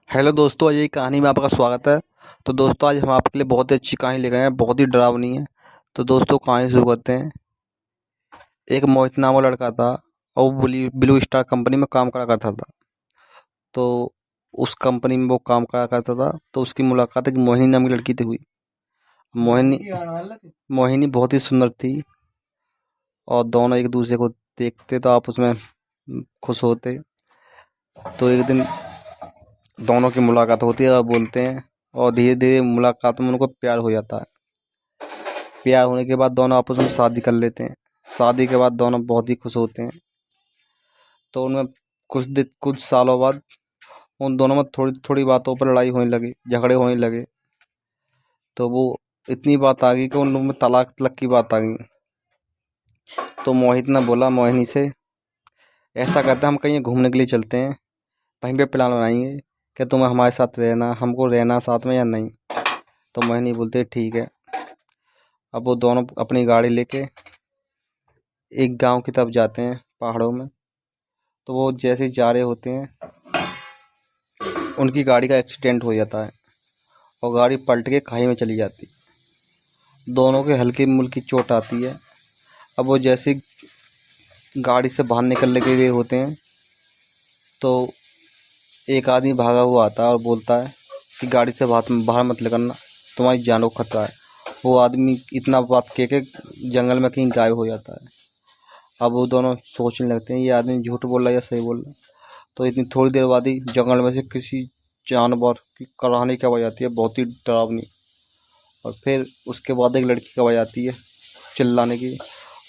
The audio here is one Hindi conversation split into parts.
हेलो दोस्तों, आज ये कहानी में आपका स्वागत है। तो दोस्तों, आज हम आपके लिए बहुत ही अच्छी कहानी लेकर आए हैं, बहुत ही डरावनी है। तो दोस्तों, कहानी शुरू करते हैं। एक मोहित नाम का लड़का था और वो ब्लू स्टार कंपनी में काम करा करता था। तो उस कंपनी में वो काम करा करता था तो उसकी मुलाकात एक मोहिनी नाम की लड़की से हुई। मोहिनी मोहिनी बहुत ही सुंदर थी और दोनों एक दूसरे को देखते तो आपस में खुश होते। तो एक दिन दोनों की मुलाकात होती है और बोलते हैं, और धीरे धीरे मुलाकात में उनको प्यार हो जाता है। प्यार होने के बाद दोनों आपस में शादी कर लेते हैं। शादी के बाद दोनों बहुत ही खुश होते हैं। तो उनमें कुछ सालों बाद उन दोनों में थोड़ी थोड़ी बातों पर लड़ाई होने लगी, झगड़े होने लगे। तो वो इतनी बात आ गई कि उन लोगों में तलाक तलक की बात आ गई। तो मोहित ने बोला मोहिनी से, ऐसा करते हैं हम कहीं घूमने के लिए चलते हैं, वहीं पे प्लान बनाएंगे कि तुम्हें हमारे साथ रहना, हमको रहना साथ में या नहीं। तो मोहिनी बोलते ठीक है। अब वो दोनों अपनी गाड़ी लेके एक गांव की तरफ जाते हैं पहाड़ों में। तो वो जैसे ही जा रहे होते हैं, उनकी गाड़ी का एक्सीडेंट हो जाता है और गाड़ी पलट के खाई में चली जाती। दोनों के हल्की मुल्की चोट आती है। अब वो जैसे ही गाड़ी से बाहर निकलने के लिए होते हैं तो एक आदमी भागा हुआ आता है और बोलता है कि गाड़ी से बाहर मत निकलना, तुम्हारी जान को खतरा है। वो आदमी इतना बात कह के जंगल में कहीं गायब हो जाता है। अब वो दोनों सोचने लगते हैं ये आदमी झूठ बोल रहा है या सही बोल रहा है। तो इतनी थोड़ी देर बाद ही जंगल में से किसी जानवर की कराहने की आवाज़ आती है, बहुत ही डरावनी। और फिर उसके बाद एक लड़की की आवाज़ आती है चिल्लाने की।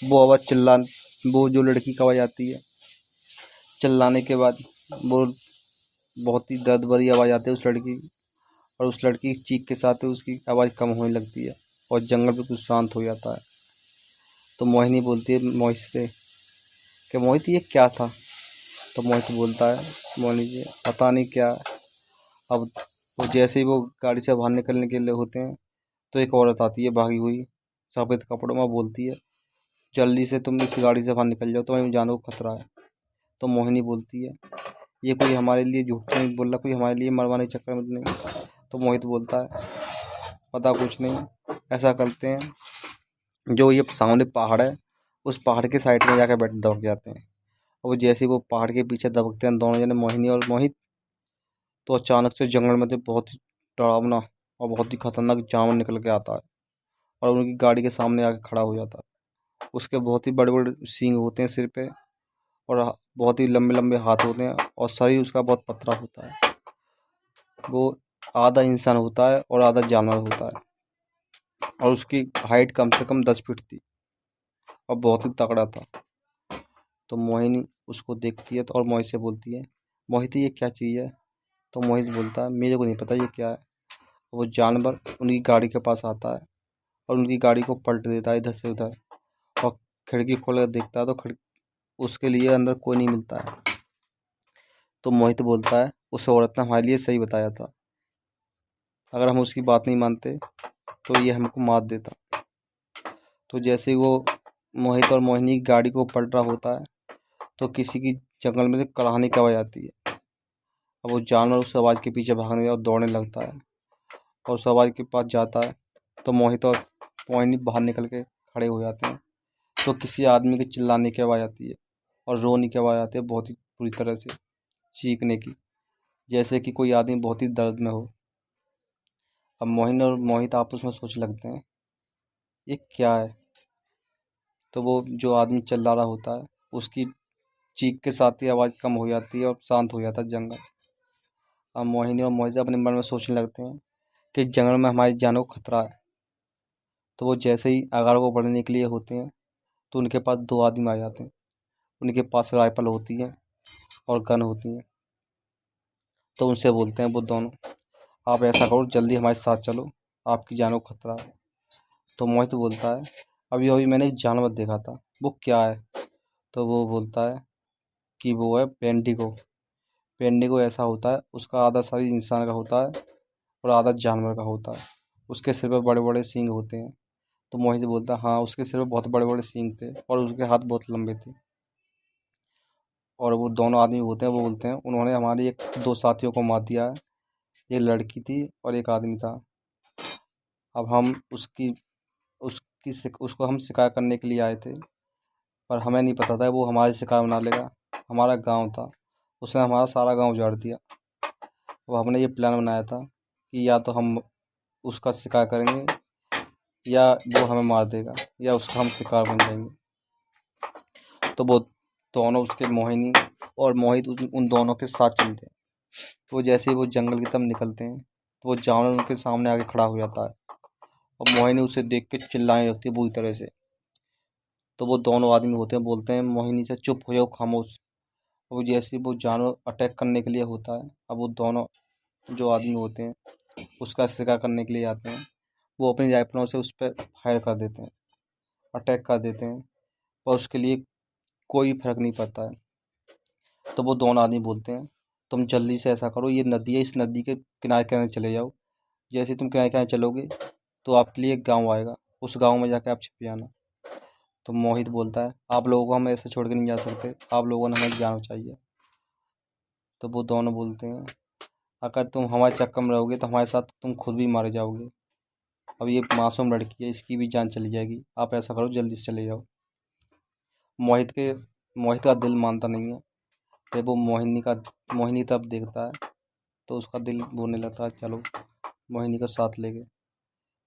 वो जो लड़की की आवाज़ आती है चिल्लाने के बाद, वो बहुत ही दर्द भरी आवाज़ आती है उस लड़की की। और उस लड़की की चीख के साथ ही उसकी आवाज़ कम होने लगती है और जंगल बिल्कुल शांत हो जाता है। तो मोहिनी बोलती है मोहित से कि मोहित ये क्या था। तो मोहित बोलता है मोहिनी जी पता नहीं क्या। अब वो जैसे ही वो गाड़ी से बाहर निकलने के लिए होते हैं तो एक औरत आती है भागी हुई सफ़ेद कपड़ों में, बोलती है जल्दी से तुम इस गाड़ी से बाहर निकल जाओ, तुम्हारी जानों को खतरा है। तो मोहिनी बोलती है ये कोई हमारे लिए झूठ तो नहीं बोल रहा, कोई हमारे लिए मरवाने के चक्कर में तो नहीं। तो मोहित बोलता है पता कुछ नहीं, ऐसा करते हैं जो ये सामने पहाड़ है उस पहाड़ के साइड में जाकर दबक जाते हैं। और वो जैसे ही वो पहाड़ के पीछे दबकते हैं दोनों जने, मोहिनी और मोहित, तो अचानक से जंगल में से बहुत ही डरावना और बहुत ही खतरनाक जानवर निकल के आता है और उनकी गाड़ी के सामने आके खड़ा हो जाता है। उसके बहुत ही बड़े बड़े सींग होते हैं सिर पे और बहुत ही लंबे लंबे हाथ होते हैं और शरीर उसका बहुत पतला होता है। वो आधा इंसान होता है और आधा जानवर होता है और उसकी हाइट कम से कम 10 फीट थी और बहुत ही तगड़ा था। तो मोहिनी उसको देखती है तो और मोहित से बोलती है मोहित ये क्या चीज़ है। तो मोहित बोलता है मेरे को नहीं पता ये क्या है। वो जानवर उनकी गाड़ी के पास आता है और उनकी गाड़ी को पलट देता है इधर से उधर, और खिड़की खोल कर देखता है तो उसके लिए अंदर कोई नहीं मिलता है। तो मोहित बोलता है उस औरत ने हमारे लिए सही बताया था, अगर हम उसकी बात नहीं मानते तो ये हमको मार देता। तो जैसे ही वो मोहित और मोहिनी की गाड़ी को पलट रहा होता है तो किसी की जंगल में से कराहने की आवाज़ आती है। अब वो जानवर उस आवाज़ के पीछे भागने और दौड़ने लगता है और उस आवाज़ के पास जाता है तो मोहित और मोहिनी बाहर निकल के खड़े हो जाते हैं। तो किसी आदमी के चिल्लाने की आवाज़ आती है और रोने की आवाज़ आती है, बहुत ही बुरी तरह से चीखने की, जैसे कि कोई आदमी बहुत ही दर्द में हो। अब मोहिनी और मोहित आपस में सोचने लगते हैं ये क्या है। तो वो जो आदमी चिल्ला रहा होता है उसकी चीख के साथ ही आवाज़ कम हो जाती है और शांत हो जाता है जंगल। अब मोहिनी और मोहित अपने मन में सोचने लगते हैं कि जंगल में हमारी जानों को खतरा है। तो वो जैसे ही आगार को बढ़ने के लिए होते हैं तो उनके पास दो आदमी आ जाते हैं। उनके पास राइफल होती है और गन होती है। तो उनसे बोलते हैं वो दोनों आप ऐसा करो जल्दी हमारे साथ चलो, आपकी जानों को खतरा है। तो मोहित बोलता है अभी अभी मैंने एक जानवर देखा था, वो क्या है। तो वो बोलता है कि वो है पेंडिगो। पेंडिगो ऐसा होता है उसका आधा शरीर इंसान का होता है और आधा जानवर का होता है। उसके सिर पर बड़े बड़े सींग होते हैं। तो मोहित बोलता है हाँ उसके सिर पर बहुत बड़े बड़े सींग थे और उसके हाथ बहुत लंबे थे। और वो दोनों आदमी होते हैं वो बोलते हैं उन्होंने हमारे एक दो साथियों को मार दिया है एक लड़की थी और एक आदमी था। अब हम उसको हम शिकार करने के लिए आए थे, पर हमें नहीं पता था वो हमारे शिकार बना लेगा। हमारा गांव था, उसने हमारा सारा गांव उजाड़ दिया। अब हमने ये प्लान बनाया था कि या तो हम उसका शिकार करेंगे या वो हमें मार देगा या उसका हम शिकार बन जाएंगे। तो वो दोनों, उसके मोहिनी और मोहित, उन दोनों के साथ चलते हैं। तो जैसे ही वो जंगल की तरफ निकलते हैं तो वो जानवर उनके सामने आके खड़ा हो जाता है और मोहिनी उसे देख के चिल्लाने लगती है बुरी तरह से। तो वो दोनों आदमी होते हैं, बोलते हैं मोहिनी से, चुप हो जाओ, खामोश। वो जैसे ही वो जानवर अटैक करने के लिए होता है, अब वो दोनों जो आदमी होते हैं उसका शिकार करने के लिए आते हैं। वो अपनी राइफलों से उस पर फायर कर देते हैं, अटैक कर देते हैं, पर उसके लिए कोई फर्क नहीं पड़ता है। तो वो दोनों आदमी बोलते हैं, तुम जल्दी से ऐसा करो, ये नदी है, इस नदी के किनारे किनारे चले जाओ। जैसे तुम किनारे किनारे चलोगे तो आपके लिए एक गांव आएगा, उस गांव में जाकर आप छिप जाना। तो मोहित बोलता है, आप लोगों को हम ऐसे छोड़ के नहीं जा सकते, आप लोगों ने हमें जाना चाहिए। तो वो दोनों बोलते हैं, अगर तुम हमारे चक्कर में रहोगे तो हमारे साथ तुम खुद भी मारे जाओगे। अब ये मासूम लड़की है, इसकी भी जान चली जाएगी, आप ऐसा करो जल्दी से चले जाओ। मोहित का दिल मानता नहीं है। जब वो मोहिनी तब देखता है तो उसका दिल बोलने लगता है, चलो मोहिनी को साथ ले गए।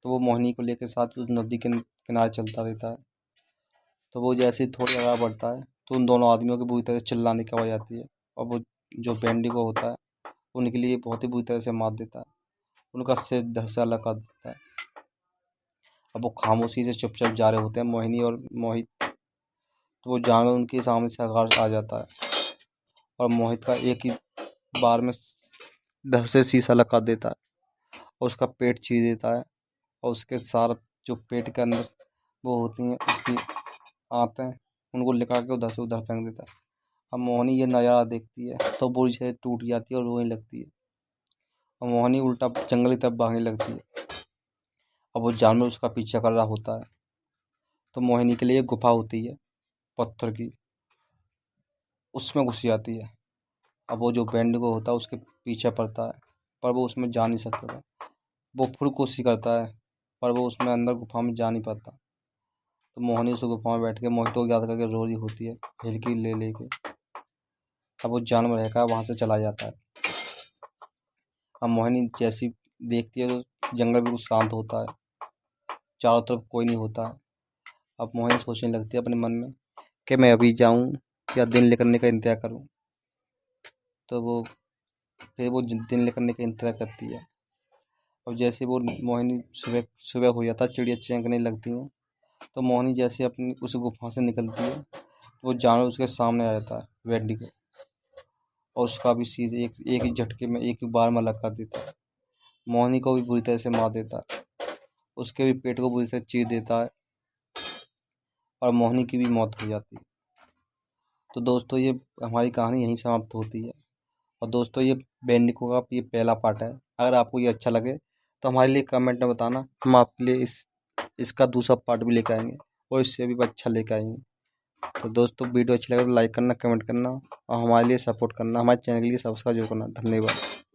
तो वो मोहिनी को लेकर साथ उस नदी के किनारे चलता रहता है। तो वो जैसे ही थोड़ी आगे बढ़ता है तो उन दोनों आदमियों की बुरी तरह से चिल्लाने की आवाज़ आती है और वो जो बेंडिगो होता है उनके लिए बहुत ही बुरी तरह से मार देता है, उनका सिर धड़ से अलग कर देता है। अब वो खामोशी से चुपचाप जा रहे होते हैं, मोहिनी और मोहित। तो वो जानवर उनके सामने से आकाश आ जाता है और मोहित का एक ही बार में धड़ से शीशा लगा देता है और उसका पेट चीर देता है और उसके सारा जो पेट के अंदर वो होती हैं उसकी आंतें, उनको निकाल के उधर से उधर फेंक देता है। अब मोहिनी ये नज़ारा देखती है तो बुरी से टूट जाती है और रोने लगती है और मोहिनी उल्टा जंगल की तरफ भागने लगती है। अब वो जानवर उसका पीछा कर रहा होता है। तो मोहिनी के लिए एक गुफा होती है पत्थर की, उसमें घुस जाती है। अब वो जो बेंडिगो होता है उसके पीछे पड़ता है, पर वो उसमें जा नहीं सकता था। वो फुल कोशिश करता है पर वो उसमें अंदर गुफा में जा नहीं पाता। तो मोहिनी उस गुफा में बैठ के मोहित को याद करके रो रही होती है, हिलकी ले लेके। अब वो जानवर है वहाँ से चला जाता है। अब मोहिनी जैसी देखती है तो जंगल बिल्कुल शांत होता है, चारों तरफ कोई नहीं होता है। अब मोहिनी सोचने लगती है अपने मन में कि मैं अभी जाऊं या दिन निकलने का इंतजार करूं। तो वो फिर वो दिन निकलने का इंतजार करती है। और जैसे वो मोहिनी सुबह सुबह हो जाता है, चिड़िया चहकने लगती हैं। तो मोहिनी जैसे अपनी उस गुफा से निकलती है तो वो जानवर उसके सामने आ जाता है, वेंडिगो, और उसका भी सीधे एक ही झटके में, एक ही बार में अलग कर देता है। मोहिनी को भी बुरी तरह से मार देता है, उसके भी पेट को बुरी तरह चीर देता है और मोहिनी की भी मौत हो जाती है। तो दोस्तों ये हमारी कहानी यहीं समाप्त होती है। और दोस्तों ये बेंडिको का ये पहला पार्ट है। अगर आपको ये अच्छा लगे तो हमारे लिए कमेंट में बताना, हम आपके लिए इसका दूसरा पार्ट भी लेकर आएंगे और इससे भी अच्छा लेकर आएंगे। तो दोस्तों वीडियो अच्छी लगे तो लाइक करना, कमेंट करना और हमारे लिए सपोर्ट करना, हमारे चैनल के लिए सब्सक्राइब जरूर करना। धन्यवाद।